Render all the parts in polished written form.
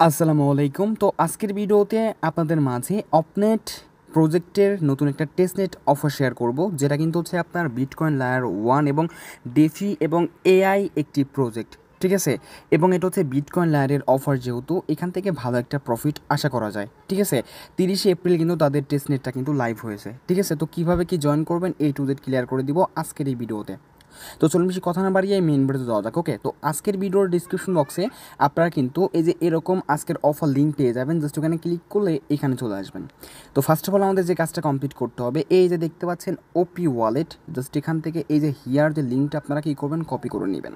আসসালামু আলাইকুম। তো আজকের ভিডিওতে আপনাদের মাঝে অপনেট প্রজেক্টের নতুন একটা টেস্টনেট অফার শেয়ার করব, যেটা কিন্তু হচ্ছে আপনার বিটকয়েন লেয়ার 1 এবং ডেফি এবং এআই একটি প্রজেক্ট, ঠিক আছে। এবং এটা হচ্ছে বিটকয়েন লেয়ারের অফার, যেহেতু এখান থেকে ভালো একটা প্রফিট আশা করা যায়, ঠিক আছে। 30শে এপ্রিল কিন্তু তাদের টেস্টনেটটা কিন্তু লাইভ হয়েছে, ঠিক আছে। তো কীভাবে কি জয়েন করবেন টু জেড ক্লিয়ার করে দিব আজকের এই ভিডিওতে। তো চলুন বেশি কথা না বাড়িয়ে মেন ভিডিওতে যাওয়া যাক। ওকে, তো আজকের ভিডিওর ডিসক্রিপশন বক্সে আপনারা কিন্তু এই যে এরকম আজকের অফার লিঙ্ক পেয়ে যাবেন। জাস্ট ওখানে ক্লিক করলে এখানে চলে আসবেন। তো ফার্স্ট অফ অল আমাদের যে কাজটা কমপ্লিট করতে হবে, এই যে দেখতে পাচ্ছেন ওপি ওয়ালেট, জাস্ট এখান থেকে এই যে হিয়ার যে লিঙ্কটা আপনারা কী করবেন, কপি করে নেবেন।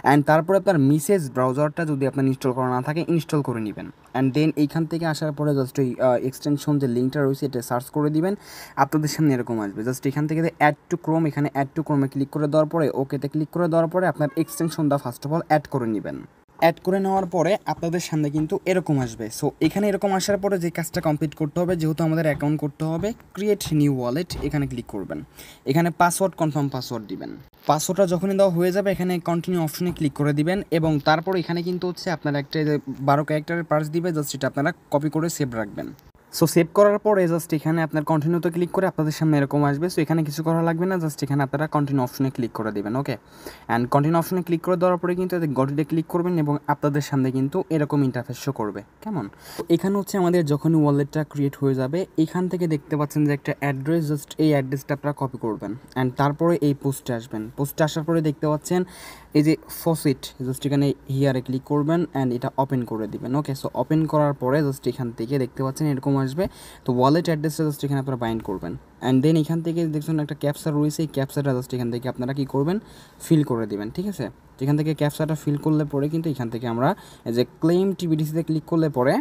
অ্যান্ড তারপরে আপনার মিসেজ ব্রাউজারটা যদি আপনার ইনস্টল করা না থাকে, ইনস্টল করে নেবেন। অ্যান্ড দেন এইখান থেকে আসার পরে জাস্ট ওই এক্সটেনশন যে লিঙ্কটা রয়েছে এটা সার্চ করে দিবেন। আপনাদের সামনে এরকম আসবে। জাস্ট এখান থেকে অ্যাড টু ক্রোম, এখানে অ্যাড টু ক্রোমে ক্লিক করে দেওয়ার পরে ওকেতে ক্লিক করে দেওয়ার পরে আপনার এক্সটেনশনটা ফার্স্ট অফ অল অ্যাড করে নেবেন। অ্যাড করে নেওয়ার পরে আপনাদের সামনে কিন্তু এরকম আসবে। সো এখানে এরকম আসার পরে যে কাজটা কমপ্লিট করতে হবে, যেহেতু আমাদের অ্যাকাউন্ট করতে হবে, ক্রিয়েট নিউ ওয়ালেট এখানে ক্লিক করবেন। এখানে পাসওয়ার্ড, কনফার্ম পাসওয়ার্ড দিবেন। পাসওয়ার্ডটা যখনই দেওয়া হয়ে যাবে এখানে কন্টিনিউ অপশনে ক্লিক করে দিবেন। এবং তারপর এখানে কিন্তু হচ্ছে আপনার একটা 12 ক্যারেক্টারের পার্স দিবে, জাস্ট এটা আপনারা কপি করে সেভ রাখবেন। সো সেভ করার পরে জাস্ট এখানে আপনার কন্টিনিউতে ক্লিক করে আপনাদের সামনে এরকম আসবে। সো এখানে কিছু করা লাগবে না, জাস্ট এখানে আপনারা কন্টিনিউ অপশনে ক্লিক করে দেবেন। ওকে, অ্যান্ড কন্টিনিউ অপশনে ক্লিক করে দেওয়ার পরে কিন্তু গটিতে ক্লিক করবেন এবং আপনাদের সামনে কিন্তু এরকম ইন্টারফেস শো করবে। কেমন? এখানে হচ্ছে আমাদের যখনই ওয়ালেটটা ক্রিয়েট হয়ে যাবে, এখান থেকে দেখতে পাচ্ছেন যে একটা অ্যাড্রেস, জাস্ট এই অ্যাড্রেসটা আপনারা কপি করবেন। অ্যান্ড তারপরে এই পোস্টে আসবেন। পোস্টে আসার পরে দেখতে পাচ্ছেন এই যে ফসিট, জাস্ট এখানে হিয়ারে ক্লিক করবেন অ্যান্ড এটা ওপেন করে দিবেন। ওকে, সো ওপেন করার পরে জাস্ট এখান থেকে দেখতে পাচ্ছেন এরকম আসবে। তো ওয়ালেট অ্যাড্রেসটা জাস্ট এখানে আপনারা বাইন্ড করবেন। অ্যান্ড দেন এখান থেকে দেখছেন একটা ক্যাপচা রয়েছে, এই ক্যাপচাটা জাস্ট এখান থেকে আপনারা কী করবেন, ফিল করে দিবেন, ঠিক আছে। এখান থেকে ক্যাপচাটা ফিল করলে পরে কিন্তু এখান থেকে আমরা এই যে ক্লেম টিবিডিসিতে ক্লিক করলে পরে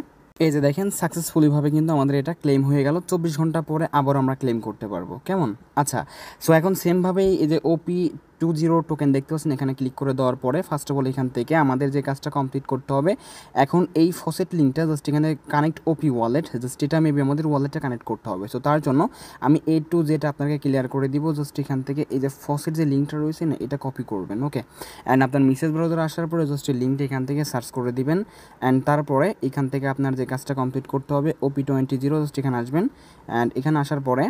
এই যে দেখেন সাকসেসফুলিভাবে কিন্তু আমাদের এটা ক্লেম হয়ে গেল। 24 ঘন্টা পরে আবার আমরা ক্লেম করতে পারবো। কেমন? আচ্ছা, সো এখন সেমভাবেই এই যে OP20 টোকেন দেখতে পাচ্ছেন, এখানে ক্লিক করে দেওয়ার পরে ফার্স্ট অফ অল এখান থেকে আমাদের যে কাজটা কমপ্লিট করতে হবে, এখন এই ফসেট লিঙ্কটা জাস্ট এখানে কানেক্ট ওপি ওয়ালেট, জাস্ট এটা মেবি আমাদের ওয়ালেটটা কানেক্ট করতে হবে। সো তার জন্য আমি টু জেড আপনাকে ক্লিয়ার করে দিব। জাস্ট এখান থেকে এই যে ফসেট যে লিঙ্কটা রয়েছে না, এটা কপি করবেন। ওকে, অ্যান্ড আপনার মেসেজ ব্রাউজার আসার পরে জাস্ট এই লিঙ্কটা এখান থেকে সার্চ করে দিবেন। অ্যান্ড তারপরে এখান থেকে আপনার যে কাজটা কমপ্লিট করতে হবে, OP20 জাস্ট এখানে আসবেন। অ্যান্ড এখানে আসার পরে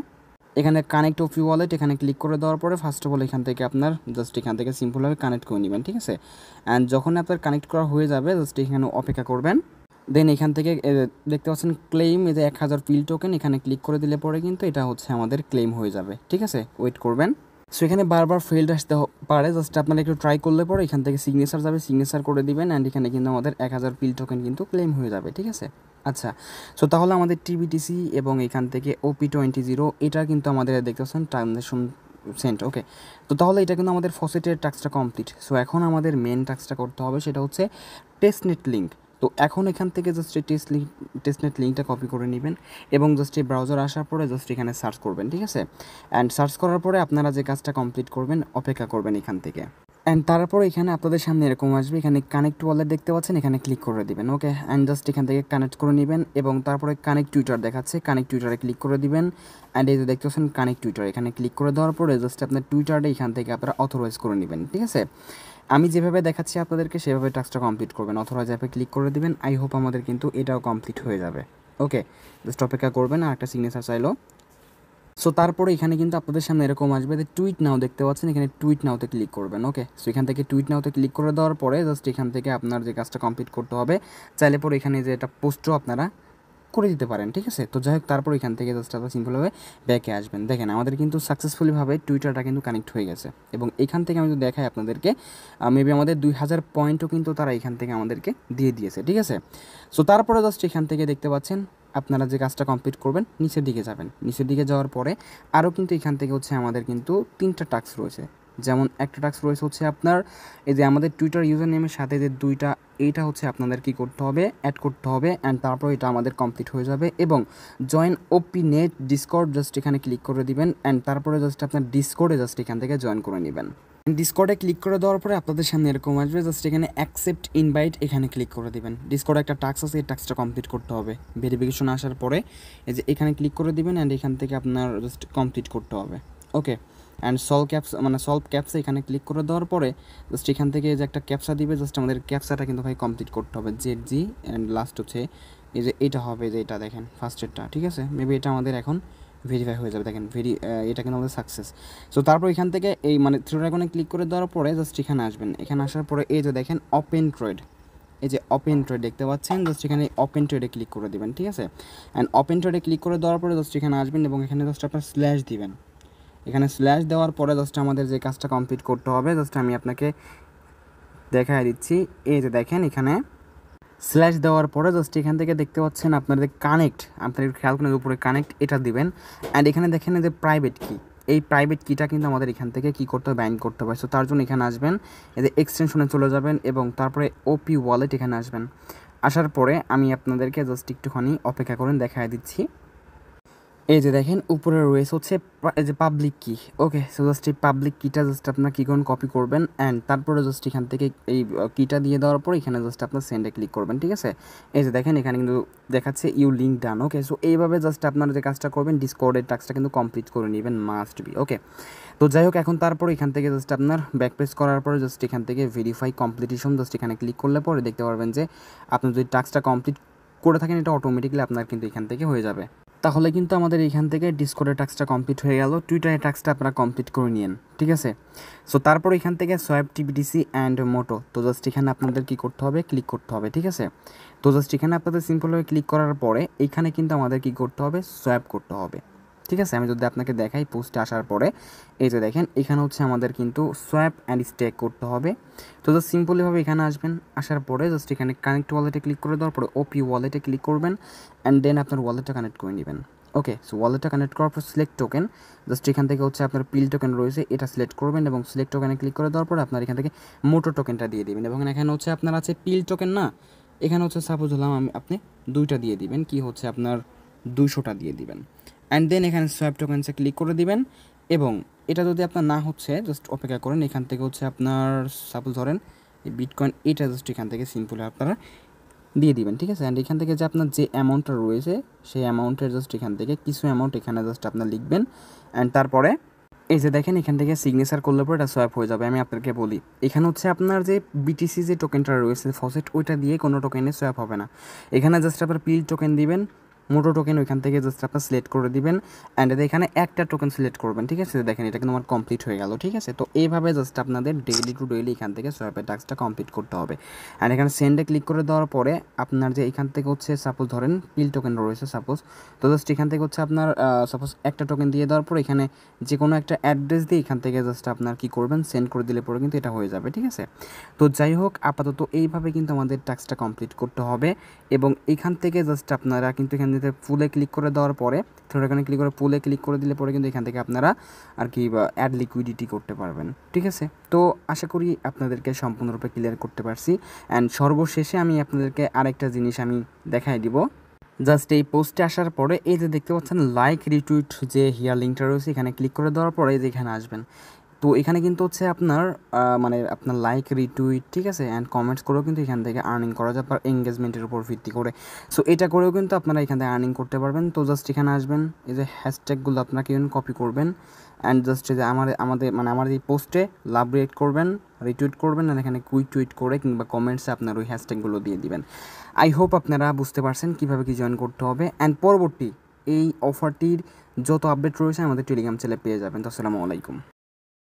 এখানে কানেক্ট ওপি ওয়ালেট এখানে ক্লিক করে দেওয়ার পরে ফার্স্ট অফ অল এখান থেকে আপনার জাস্ট এখান থেকে সিম্পলভাবে কানেক্ট করে নেবেন, ঠিক আছে। অ্যান্ড যখন আপনার কানেক্ট করা হয়ে যাবে, জাস্ট এখানে অপেক্ষা করবেন। দেন এখান থেকে দেখতে পাচ্ছেন ক্লেম, এই যে 1000 পিল টোকেন, এখানে ক্লিক করে দিলে পরে কিন্তু এটা হচ্ছে আমাদের ক্লেম হয়ে যাবে, ঠিক আছে। ওয়েট করবেন। সো এখানে বারবার ফেল্ড আসতে পারে, জাস্ট আপনারা একটু ট্রাই করলে পরে এখান থেকে সিগনেচার যাবে, সিগনেচার করে দিবেন। অ্যান্ড এখানে কিন্তু আমাদের 1000 পিল টোকেন কিন্তু ক্লেম হয়ে যাবে, ঠিক আছে। আচ্ছা, সো তাহলে আমাদের টিবিটিসি এবং এখান থেকে OP20 এটা কিন্তু আমাদের দেখতে পাচ্ছেন ট্রানজ্যাকশন সেন্ট। ওকে, তো তাহলে এটা কিন্তু আমাদের ফসেটের টাস্কটা কমপ্লিট। সো এখন আমাদের মেন টাস্কটা করতে হবে, সেটা হচ্ছে টেস্টনেট লিঙ্ক। তো এখন এখান থেকে জাস্ট এই টেস্টনেট লিঙ্কটা কপি করে নেবেন এবং জাস্ট এই ব্রাউজার আসার পরে জাস্ট এখানে সার্চ করবেন, ঠিক আছে। অ্যান্ড সার্চ করার পরে আপনারা যে কাজটা কমপ্লিট করবেন, অপেক্ষা করবেন এখান থেকে। অ্যান্ড তারপর এখানে আপনাদের সামনে এরকম আসবে, এখানে কানেক্ট ওয়ালেট দেখতে পাচ্ছেন, এখানে ক্লিক করে দিবেন। ওকে, অ্যান্ড জাস্ট এখান থেকে কানেক্ট করে নেবেন এবং তারপরে কানেক্ট টুইটার দেখাচ্ছে, কানেক্ট টুইটারে ক্লিক করে দিবেন। অ্যান্ড এই যে দেখতে পাচ্ছেন কানেক্ট টুইটার, এখানে ক্লিক করে দেওয়ার পরে জাস্ট আপনার টুইটারটা এখান থেকে আপনারা অথরাইজ করে নেবেন, ঠিক আছে। আমি যেভাবে দেখাচ্ছি আপনাদেরকে সেভাবে টাস্কটা কমপ্লিট করবেন, অথরাইজ অ্যাপে ক্লিক করে দিবেন। আই হোপ আমাদের কিন্তু এটাও কমপ্লিট হয়ে যাবে। ওকে, জাস্ট অপেক্ষা করবেন, আর একটা সিগনেচার চাইলো। সো তারপরে এখানে কিন্তু আপনাদের সামনে এরকম আসবে যে টুইট নাও দেখতে পাচ্ছেন, এখানে টুইট নাওতে ক্লিক করবেন। ওকে, সো এখান থেকে টুইট নাওতে ক্লিক করে দেওয়ার পরে জাস্ট এখান থেকে আপনার যে কাজটা কমপ্লিট করতে হবে, চাইলে পরে এখানে যে এটা পোস্টও আপনারা করে দিতে পারেন, ঠিক আছে। তো যাই হোক, তারপর এখান থেকে জাস্ট আপনারা সিম্পলভাবে ব্যাকে আসবেন। দেখেন আমাদের কিন্তু সাকসেসফুলিভাবে টুইটারটা কিন্তু কানেক্ট হয়ে গেছে। এবং এখান থেকে আমি যদি দেখাই আপনাদেরকে, মেবি আমাদের 2000 পয়েন্টও কিন্তু তারা এখান থেকে আমাদেরকে দিয়ে দিয়েছে, ঠিক আছে। সো তারপরে জাস্ট এখান থেকে দেখতে পাচ্ছেন আপনারা যে কাজটা কমপ্লিট করবেন, নিচের দিকে যাবেন। নিচের দিকে যাওয়ার পরে আরও কিন্তু এখান থেকে হচ্ছে আমাদের কিন্তু 3টা টাস্ক রয়েছে। যেমন একটা টাস্ক রয়েছে হচ্ছে আপনার এই যে আমাদের টুইটার ইউজার নেমের সাথে যে 2টা, এইটা হচ্ছে আপনাদের কী করতে হবে, অ্যাড করতে হবে। অ্যান্ড তারপর এটা আমাদের কমপ্লিট হয়ে যাবে। এবং জয়েন ওপি নেট ডিসকর্ড, জাস্ট এখানে ক্লিক করে দিবেন। অ্যান্ড তারপরে জাস্ট আপনার ডিসকর্ডে জাস্ট এখান থেকে জয়েন করে নেবেন। ডিসকর্ডে ক্লিক করে দেওয়ার পরে আপনাদের সামনে এরকম আসবে, জাস্ট এখানে অ্যাকসেপ্ট ইনভাইট এখানে ক্লিক করে দিবেন। ডিসকর্ডে একটা টাস্ক আছে, এই টাস্কটা কমপ্লিট করতে হবে। ভেরিফিকেশন আসার পরে এই যে এখানে ক্লিক করে দিবেন অ্যান্ড এখান থেকে আপনার জাস্ট কমপ্লিট করতে হবে। ওকে, অ্যান্ড সলভ ক্যাপসা এখানে ক্লিক করে দেওয়ার পরে জাস্ট এখান থেকে যে একটা ক্যাপসা দিবে, জাস্ট আমাদের ক্যাপসাটা কিন্তু ভাই কমপ্লিট করতে হবে, ZG অ্যান্ড লাস্ট হচ্ছে এই যে এটা হবে, যে এটা দেখেন ফার্স্টেরটা, ঠিক আছে, মেবি এটা আমাদের এখন ভেরিফাই হয়ে যাবে, দেখেন এটা কিন্তু আমাদের সাকসেস। সো তারপর এখান থেকে এই মানে থ্রি আইকনে ক্লিক করে দেওয়ার পরে জাস্ট এখানে আসবেন, এখানে আসার পরে এই যে দেখেন ওপেন ট্রেড, এই যে ওপেন ট্রেড দেখতে পাচ্ছেন, জাস্ট এখানে ওপেন ট্রেডে ক্লিক করে দেবেন, ঠিক আছে। অ্যান্ড ওপেন ট্রেডে ক্লিক করে দেওয়ার পরে জাস্ট এখানে আসবেন এবং এখানে জাস্ট আপনার স্ল্যাশ দিবেন, এখানে স্ল্যাশ দেওয়ার পরে জাস্ট আমাদের যে কাজটা কমপ্লিট করতে হবে জাস্ট আমি আপনাকে দেখাই দিচ্ছি। এই যে দেখেন এখানে স্ল্যাশ দেওয়ার পরে জাস্ট এখান থেকে দেখতে পাচ্ছেন আপনাদের কানেক্ট, আপনাদের খেয়াল করেন উপরে কানেক্ট এটা দিবেন। অ্যান্ড এখানে দেখেন যে প্রাইভেট কি, এই প্রাইভেট কিটা কিন্তু আমাদের এখান থেকে কী করতে হবে, বাইন্ড করতে হবে। সো তার জন্য এখানে আসবেন, এদের এক্সটেনশনে চলে যাবেন এবং তারপরে ওপি ওয়ালেট এখানে আসবেন। আসার পরে আমি আপনাদেরকে জাস্ট একটুখানি অপেক্ষা করেন, দেখাই দিচ্ছি। এই যে দেখেন উপরে রয়েছে হচ্ছে এই যে পাবলিক কি, ওকে। সো জাস্ট এই পাবলিক কিটা জাস্ট আপনার কী করুন, কপি করবেন অ্যান্ড তারপরে জাস্ট এখান থেকে এই কিটা দিয়ে দেওয়ার পর এখানে জাস্ট আপনার সেন্ডে ক্লিক করবেন, ঠিক আছে। এই যে দেখেন এখানে কিন্তু দেখাচ্ছে you link done, okay. So এইভাবে জাস্ট আপনারা যে কাজটা করবেন, ডিসকর্ডের টাস্কটা কিন্তু কমপ্লিট করে নেবেন, মাস্ট বি, ওকে। তো যাই হোক, এখন তারপর এখান থেকে জাস্ট আপনার ব্যাক প্রেস করার পরে জাস্ট এখান থেকে ভেরিফাই কমপ্লিটেশন জাস্ট এখানে ক্লিক করলে পরে দেখতে পারবেন যে আপনি যদি টাস্কটা কমপ্লিট করে থাকেন এটা অটোমেটিকলি আপনার কিন্তু এখান থেকে হয়ে যাবে। তাহলে কিন্তু আমাদের এখান থেকে ডিসকর্ডের টাস্কটা কমপ্লিট হয়ে গেল, টুইটারের টাস্কটা আপনারা কমপ্লিট করে নিন, ঠিক আছে। সো তারপর এখান থেকে সোয়াপ টিবিটিসি অ্যান্ড মোটো, তো জাস্ট এখানে আপনাদের কী করতে হবে, ক্লিক করতে হবে, ঠিক আছে। তো জাস্ট এখানে আপনাদের সিম্পলভাবে ক্লিক করার পরে এখানে কিন্তু আমাদের কী করতে হবে, সোয়াপ করতে হবে, ঠিক আছে। আমি যদি আপনাকে দেখাই পোস্টে আসার পরে এই যে দেখেন এখানে হচ্ছে আমাদের কিন্তু সোয়াপ অ্যান্ড স্টেক করতে হবে। তো জাস্ট সিম্পলিভাবে এখানে আসবেন, আসার পরে জাস্ট এখানে কানেক্ট ওয়ালেটে ক্লিক করে দেওয়ার পরে ওপি ওয়ালেটে ক্লিক করবেন অ্যান্ড দেন আপনার ওয়ালেটটা কানেক্ট করে নেবেন, ওকে। সো ওয়ালেটটা কানেক্ট করার পর সিলেক্ট টোকেন, জাস্ট এখান থেকে হচ্ছে আপনার পিল টোকেন রয়েছে এটা সিলেক্ট করবেন এবং সিলেক্ট টোকেনে ক্লিক করে দেওয়ার পরে আপনার এখান থেকে মোটো টোকেনটা দিয়ে দেবেন এবং এখানে হচ্ছে আপনার আছে পিল টোকেন না, এখানে হচ্ছে সাপোজ হলাম আপনি 2টা দিয়ে দিবেন, কি হচ্ছে আপনার 200টা দিয়ে দিবেন অ্যান্ড দেন এখানে সোয়াপ টোকেন্সে ক্লিক করে দিবেন এবং এটা যদি আপনার না হচ্ছে জাস্ট অপেক্ষা করেন, এখান থেকে হচ্ছে আপনার সাপোজ ধরেন এই বিটকয়েন এটা জাস্ট এখান থেকে সিম্পলি আপনারা দিয়ে দিবেন, ঠিক আছে। অ্যান্ড এখান থেকে যে আপনার যে অ্যামাউন্টটা রয়েছে সেই অ্যামাউন্টের জাস্ট এখান থেকে কিছু অ্যামাউন্ট এখানে জাস্ট আপনার লিখবেন অ্যান্ড তারপরে এই যে দেখেন এখান থেকে সিগনেচার করলে পরে এটা সোয়াপ হয়ে যাবে। আমি আপনাকে বলি এখানে হচ্ছে আপনার যে বিটিসি যে টোকেনটা রয়েছে ফসেট, ওইটা দিয়ে কোনো টোকেনে সোয়াপ হবে না, এখানে জাস্ট আপনার পিল টোকেন দিবেন, মোটো টোকেন ওইখান থেকে জাস্ট আপনার সিলেক্ট করে দিবেন অ্যান্ড এখানে একটা টোকেন সিলেক্ট করবেন, ঠিক আছে। দেখেন এটা কিন্তু আমার কমপ্লিট হয়ে গেল, ঠিক আছে। তো এইভাবে জাস্ট আপনাদের ডেইলি টু ডেইলি এখান থেকে সোয়াপের টাস্কটা কমপ্লিট করতে হবে অ্যান্ড এখানে সেন্ডে ক্লিক করে দেওয়ার পরে আপনার যে এখান থেকে হচ্ছে সাপোজ ধরেন পিল টোকেন রয়েছে সাপোজ, তো জাস্ট এখান থেকে হচ্ছে আপনার সাপোজ একটা টোকেন দিয়ে দেওয়ার পর এখানে যে কোনো একটা অ্যাড্রেস দিয়ে এখান থেকে জাস্ট আপনার কী করবেন, সেন্ড করে দিলে পরে কিন্তু এটা হয়ে যাবে, ঠিক আছে। তো যাই হোক, আপাতত এইভাবে কিন্তু আমাদের টাস্কটা কমপ্লিট করতে হবে এবং এখান থেকে জাস্ট আপনারা কিন্তু এখান থেকে ফুলে ক্লিক করে দেওয়ার পরে থ্রেড এখানে ক্লিক করে পুলে ক্লিক করে দিলে পরে কিন্তু এখান থেকে আপনারা আর কি অ্যাড লিকুইডিটি করতে পারবেন, ঠিক আছে। তো আশা করি আপনাদেরকে সম্পূর্ণরূপে ক্লিয়ার করতে পারছি অ্যান্ড সর্বশেষে আমি আপনাদেরকে আরেকটা জিনিস আমি দেখাই দিব। জাস্ট এই পোস্টে আসার পরে এই যে দেখতে পাচ্ছেন লাইক রিটুইট যে হিয়ার লিঙ্কটা রয়েছে এখানে ক্লিক করে দেওয়ার পরে যে এখানে আসবেন। তো এখানে কিন্তু হচ্ছে আপনার মানে আপনার লাইক রিটুইট, ঠিক আছে, অ্যান্ড কমেন্টস করেও কিন্তু এখান থেকে আর্নিং করা যায় আপনার এঙ্গেজমেন্টের উপর ভিত্তি করে। সো এটা করেও কিন্তু আপনারা এখান থেকে আর্নিং করতে পারবেন। তো জাস্ট এখানে আসবেন, এই যে হ্যাশট্যাগুলো আপনাকে কপি করবেন অ্যান্ড জাস্ট যে আমার এই পোস্টে লাভ রিয়েক্ট করবেন, রিটুইট করবেন আর এখানে কুইক টুইট করে কিংবা কমেন্টসে আপনার ওই হ্যাশট্যাগুলো দিয়ে দিবেন। আই হোপ আপনারা বুঝতে পারছেন কীভাবে কী জয়েন করতে হবে অ্যান্ড পরবর্তী এই অফারটির যত আপডেট রয়েছে আমাদের টেলিগ্রাম চ্যানেলে পেয়ে যাবেন। তো আসসালামু আলাইকুম।